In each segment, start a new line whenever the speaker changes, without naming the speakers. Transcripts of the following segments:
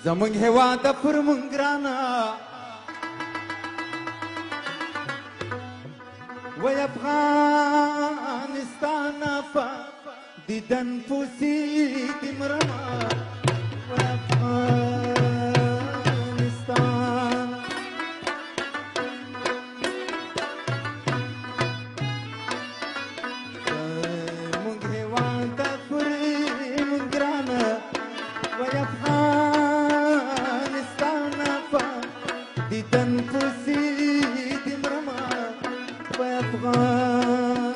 زمونږ هېواده پر مونږ ګرانه وای افغانستان په دیدن پوسیږي مرمه وای افغانستان زمونږ هېواده پر مونږ ګرانه وای افغانستان په دیدن پوسیږي مرمه وای افغانستان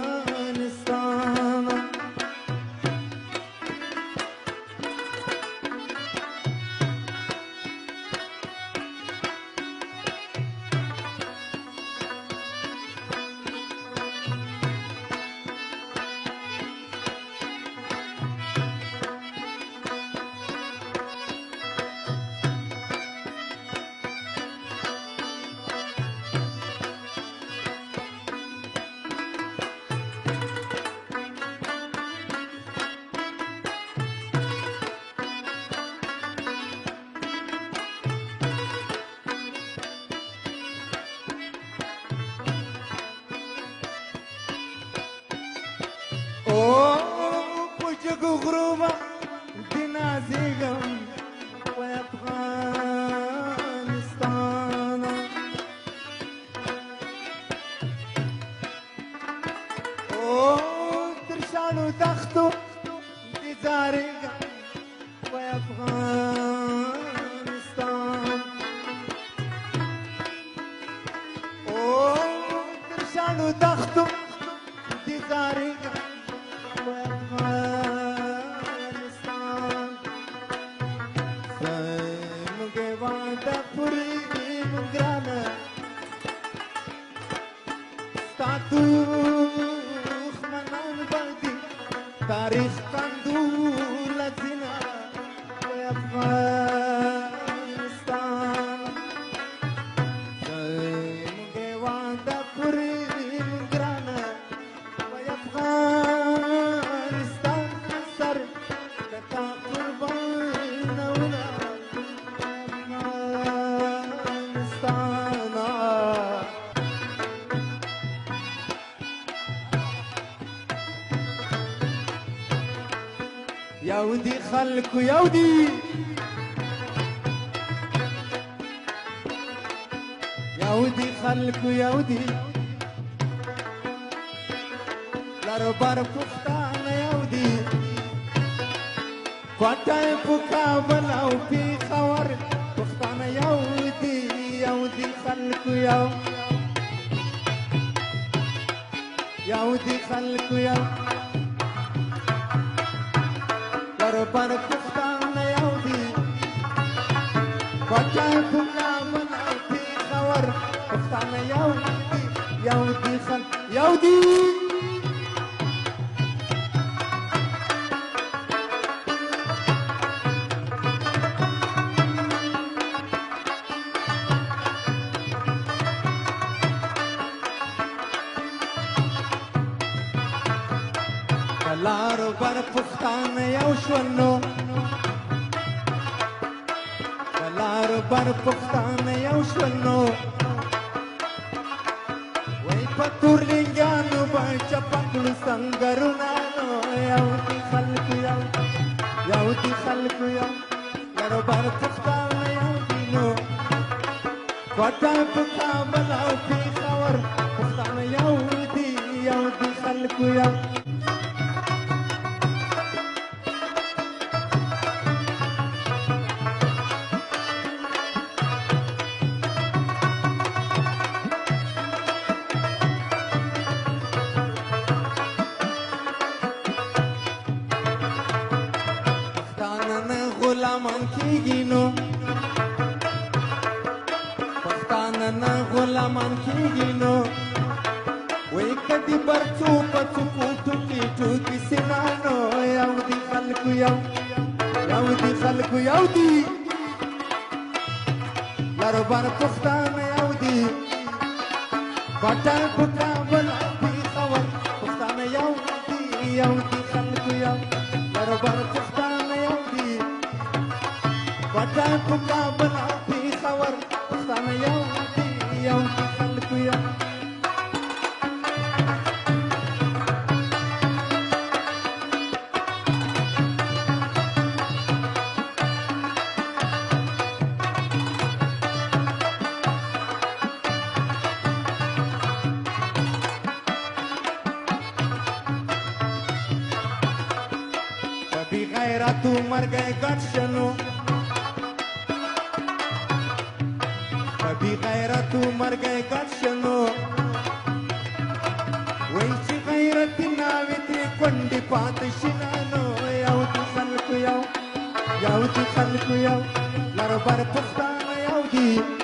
پوجګو غروبه دې نازېږم وای افغانستان تر شاړو دښتو دې ځارېږم وای افغانستان تر شاړو دښتو دې ځارېږم تاریخ کندول زینا وای افغانستان زموږ هېواده پورې ګرانه وای افغانستان سر د تا قربانونه افغانستان یو دی خلکو یو دی یو دی خلکو یو دی لر بر پښتانه یو دی کوټه په کابل او پېښور پښتانه یو دی یو دی خلکو یو دی خلکو یو پر پښتانه یو دی کوټه په کابل او پېښور پښتانه یو دی یو دی لارو بر پښتانه یو شول نو لارو بر پښتانه یو شول نو وای په تورلنګانو به چپکړو سنګرونه یو دی خلکو یو دی خلکو یو لارو بر پښتانه یو دی نو کوټه په کابل او پېښور پښتانه یو دی خلکو یو غلامان کېږي نو پښتانه نه غلامان کېږي نو وای کدي برڅو پڅو ټوکي ټوکي سینانو یو دی خلکو یو دی خلکو یو دی لر بر پښتانه یو دی کوټه په کابل او پېښور پښتانه یو دی خلکو یو لر بر پښتانه یو دی وطن په کابل او پېښور پښتانه یو دي یو دي خلکو یو بی غیرتو مرګی ګډ شنو بی غیرتو مرګی ګډ شنو وای چې غیرت ناوې دې کونډې پاتې شنانو یو دي خلکو یو یو دي خلکو یو لر بر پښتانه یو دي